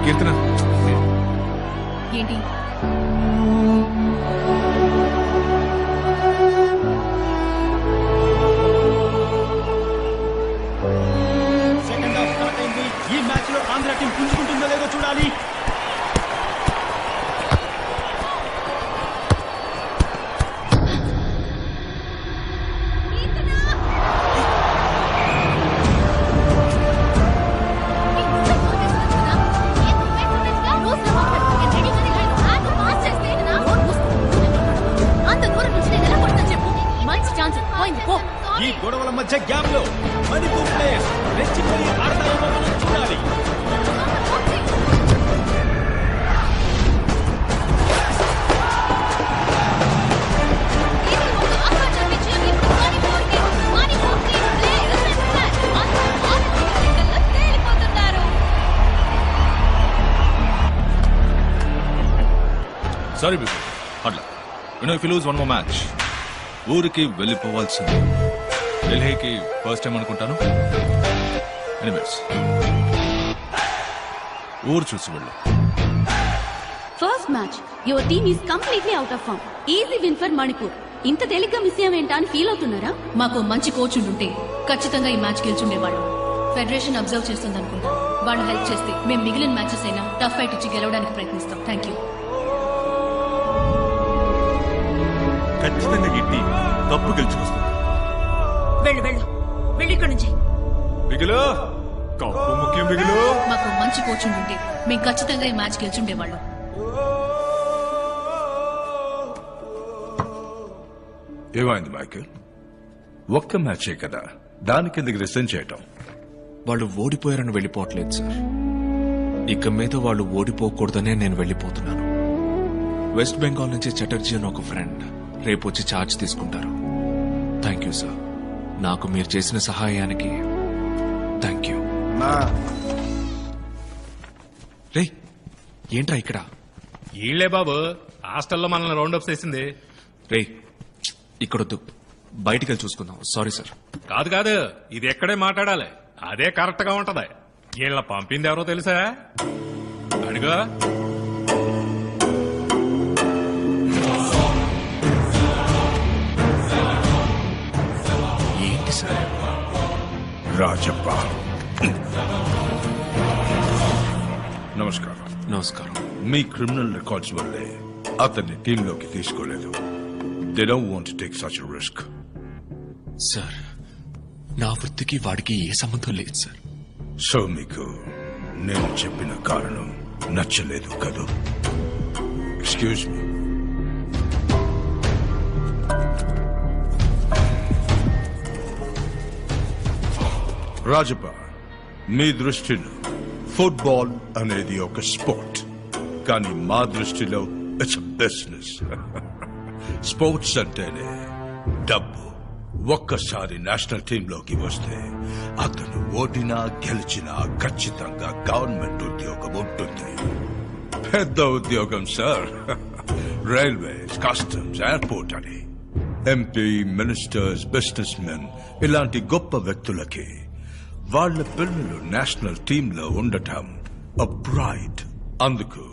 కీర్తన ఏంటి? Second half start అయింది. ఈ మ్యాచ్ లో ఆంధ్ర టీం పుంజుకుంటుందో లేదో చూడాలి. ఈ గొడవల మధ్య గ్యాప్ లో మణిపూర్ ప్లేయర్స్ రెచ్చిపోయి ఆడతారేమో మనం చూడాలి. సారీ బిగ్ అట్లా if you lose one more match ఊరికి వెళ్ళిపోవాల్సింది. ఢిల్లీకి ఫస్ట్ టైం అనుకుంటాను. ఎనీవేస్ ఊరు చూసి వెళ్ళు. First match your team is completely out of form. Easy win for Manipur. ఇంత తేలిగ్గా మిస్ అయ్యామేంటా అని ఫీల్ అవుతున్నారా? మాకు మంచి కోచ్ ఉండుంటే ఖచ్చితంగా ఈ మ్యాచ్ గెలుచుండేవాళ్ళం. ఫెడరేషన్ అబ్జర్వ్ చేస్తుంది అనుకుంటా. వాళ్ళు హెల్ప్ చేస్తే మేము మిగిలిన మ్యాచెస్ అయినా టఫ్ ఫైట్ ఇచ్చి గెలవడానికి ప్రయత్నిస్తాం. Thank you. ఖచ్చితంగా ఈ టీం కప్పు గెలుచుకొస్తుంది. వెళ్ళు వెళ్ళు వెళ్ళి ఇక్కడి నుంచి. బిగులు కప్పు ముఖ్యం. బిగులు మాకు మంచి కోచ్ ఉండుంటే మేము ఖచ్చితంగా ఈ మ్యాచ్ గెలుచుండేవాళ్ళం. ఏమైంది మైకేల్? ఒక్క మ్యాచే కదా, దానికి ఎందుకు రిసైన్ చేయటం? వాళ్ళు ఓడిపోయారని వెళ్ళిపోవట్లేదు సార్. ఇక మీద వాళ్ళు ఓడిపోకూడదనే నేను వెళ్ళిపోతున్నాను. వెస్ట్ బెంగాల్ నుంచి చటర్జీ అని ఒక ఫ్రెండ్ రేపు వచ్చి ఛార్జ్ తీసుకుంటారు. Thank you sir. నాకు మీరు చేసిన సహాయానికి థ్యాంక్ యూ. రే ఏంట్రా ఇక్కడ? ఈళ్లే బాబు హాస్టల్లో మనల్ని రౌండప్ చేసింది. రే ఇక్కడొద్దు, బయటికి వెళ్ళి చూసుకుందాం. Sorry sir. కాదు కాదు, ఇది ఎక్కడే మాట్లాడాలి. అదే కరెక్ట్ గా ఉంటది. వీళ్ళ పంపింది ఎవరో తెలుసా? అడుగు. ఏంటి సార్? రాజప్ప. నమస్కారం. నమస్కారం. మీ క్రిమినల్ రికార్డ్స్ వల్లే అతన్ని టీంలోకి తీసుకోలేదు. They don't want to take such a risk. Sir నా వృత్తికి వాడికి ఏ సంబంధం లేదు సార్. సో మీకు నేను చెప్పిన కారణం నచ్చలేదు కదూ? Excuse me. రాజప్ప, మీ దృష్టిలో ఫుట్బాల్ అనేది ఒక స్పోర్ట్, కానీ మా దృష్టిలో ఇట్స్ బిజినెస్. స్పోర్ట్స్ అంటేనే డబ్బు. ఒక్కసారి నేషనల్ టీంలోకి వస్తే అతను ఓడినా గెలిచినా ఖచ్చితంగా గవర్నమెంట్ ఉద్యోగం ఉంటుంది. పెద్ద ఉద్యోగం సార్. రైల్వేస్, కస్టమ్స్, ఎయిర్పోర్ట్ అని. ఎంపీ, మినిస్టర్స్, బిజినెస్ మెన్ ఇలాంటి గొప్ప వ్యక్తులకి వాళ్ళ పిల్లలు నేషనల్ టీంలో ఉండటం అ ప్రైడ్. అందుకు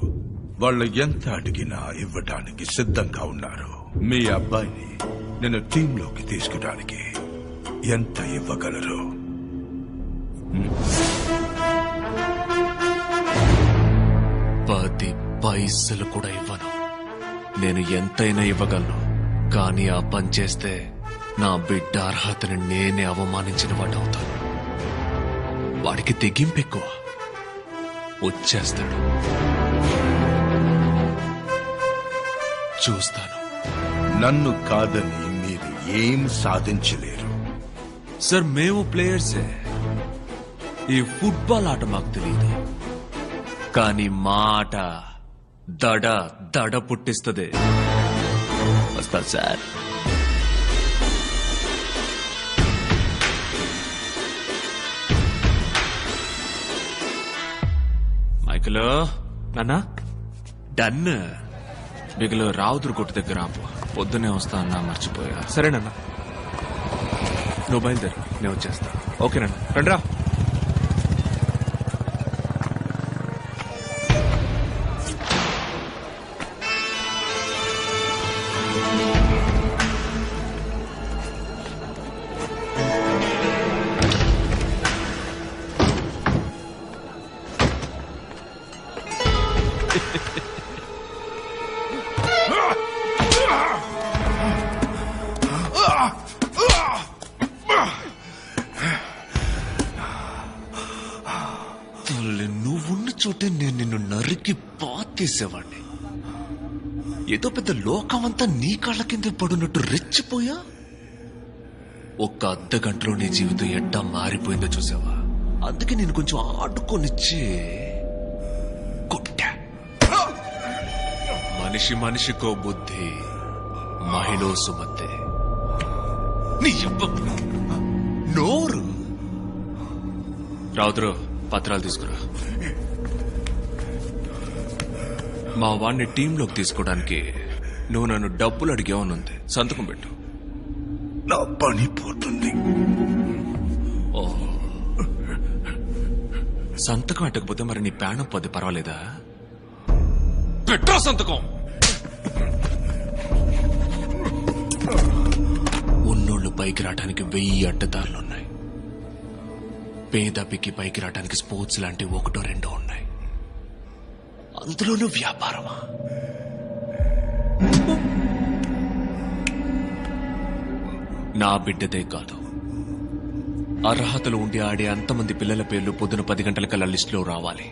వాళ్ళు ఎంత అడిగినా ఇవ్వడానికి సిద్ధంగా ఉన్నారు. మీ అబ్బాయిని నేను టీంలోకి తీసుకోవడానికి ఎంత ఇవ్వగలరు? 10 పైసలు కూడా ఇవ్వను. నేను ఎంతైనా ఇవ్వగలను, కానీ ఆ పని చేస్తే నా బిడ్డ అర్హతని నేనే అవమానించిన వాడవుతాను. వాడికి తెగింపు ఎక్కువ, వచ్చేస్తాడు. చూస్తాను. నన్ను కాదని మీరు ఏం సాధించలేరు. సార్ మేము ప్లేయర్సే. ఈ ఫుట్బాల్ ఆట మాకు తెలియదు, కానీ మా ఆట దడ దడ పుట్టిస్తుంది. వస్తా సార్. మైకిలో నాన్న డన్. బిగులు రావుదురు కొట్టు దగ్గర ఆపు. పొద్దునే వస్తా అన్నా, మర్చిపోయా. సరేనన్నా, నువ్వు బయలుదేరు, నేను వచ్చేస్తా. ఓకేనన్నా, రండ్రా. నువ్వున్న చోటే నేను నిన్ను నరికి పాతేసేవాడిని. ఏదో పెద్ద లోకమంతా నీ కాళ్ళ కింద పడున్నట్టు రెచ్చిపోయా. ఒక్క అర్ధ గంటలో నీ జీవితం ఎట్టా మారిపోయిందో చూసావా? అందుకే నేను కొంచెం ఆడుకొనిచ్చి కొట్టా. మనిషికో బుద్ధి, మహిళ సుమతే. నీ నోరు రావుద్రు, పత్రాలు తీసుకురా. మా వాడిని టీంలోకి తీసుకోవడానికి నువ్వు నన్ను డబ్బులు అడిగావనుంది. సంతకం పెట్టు. నా పని పోతుంది. ఓ, సంతకం పెట్టకపోతే మరి నీ ప్రాణం పోతే పర్వాలేదా? పెట్టో సంతకం. ఉన్నోళ్ళు పైకి రావడానికి 1000 అడ్డదారులున్నాయి. పేదపికి పైకి రావడానికి స్పోర్ట్స్ లాంటి 1-2 ఉన్నాయి. అందులోనూ వ్యాపారమా? నా బిడ్డదే కాదు, అర్హతలు ఉండి ఆడే అంతమంది పిల్లల పేర్లు పొద్దున 10 గంటలకల్లా లిస్టులో రావాలి.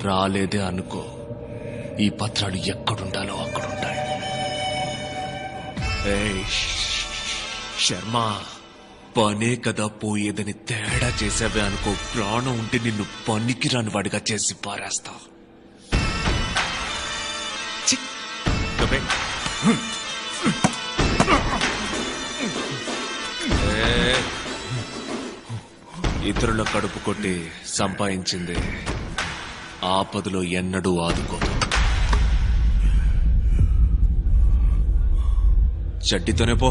రాలేదే అనుకో, ఈ పత్రాలు ఎక్కడుండాలో అక్కడుంటాయి. ఏయ్ శర్మ, పనే కదా పోయేదని తేడా చేసావే అనుకో, ప్రాణం ఉంటే నిన్ను పనికిరాని వాడిగా చేసి పారేస్తా. ఛీ! దొబ్బే. ఇతరుల కడుపు కొట్టి సంపాదించింది ఆపదలో ఎన్నడూ ఆదుకోదు. చెడ్డితోనే పో.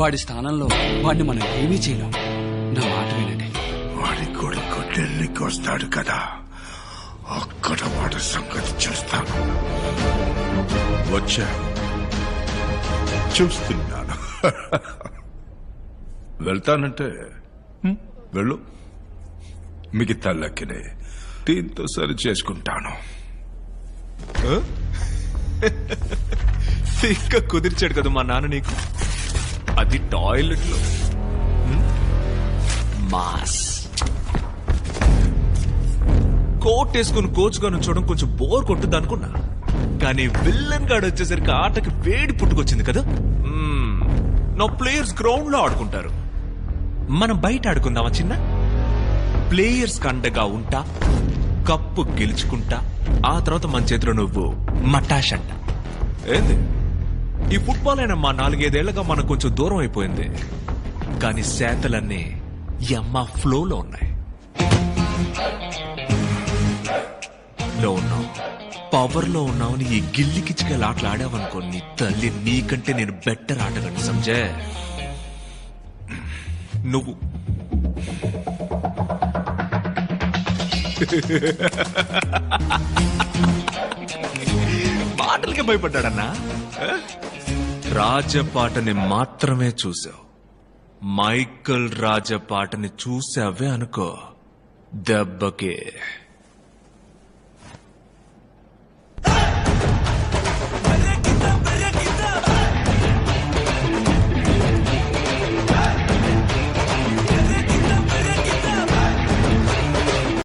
వాడి స్థానంలో వాడిని మనం ఏమీ చేయలేం. నా మాట వినండి. వాడి కొడుకు ఢిల్లీకి వస్తాడు కదా, అక్కడ వాడి సంగతి చూస్తాను. వచ్చా, చూస్తున్నాను. వెళ్తానంటే వెళ్ళు. మిగతా లెక్కనే దీంతో సరి చేసుకుంటాను. ఇంకా కుదిర్చాడు కదా మా నాన్న నీకు. అది టాయిలెట్ లో మాస్. కోట్ వేసుకుని కోచ్ గా నుంచోవడం కొంచెం బోర్ కొట్టుద్ది అనుకున్నా, కానీ విల్లన్ గాడు వచ్చేసరికి ఆటకి వేడి పుట్టుకొచ్చింది కదా. నా ప్లేయర్స్ గ్రౌండ్ లో ఆడుకుంటారు, మనం బయట ఆడుకుందామా చిన్న? ప్లేయర్స్ కండగా ఉంటా, కప్పు గెలుచుకుంటా, ఆ తర్వాత మన చేతిలో నువ్వు మటాష్ అంట. ఏంది ఈ ఫుట్బాల్ అయినా మా 4-5 ఏళ్లుగా మనకు కొంచెం దూరం అయిపోయింది, కానీ శాతలన్నీ అమ్మ ఫ్లోలో ఉన్నాయి. లో ఉన్నావు, పవర్ లో ఉన్నావని ఈ గిల్లి కిచ్చికలు ఆటలు ఆడావనుకో, నీ తల్లి నీకంటే నేను బెటర్ ఆటగాడిని సంజయ్. నువ్వు మాటలకే భయపడ్డాడన్నా. రాజపాటని మాత్రమే చూసావు, మైకల్ రాజపాటని చూసావే అనుకో, దెబ్బకే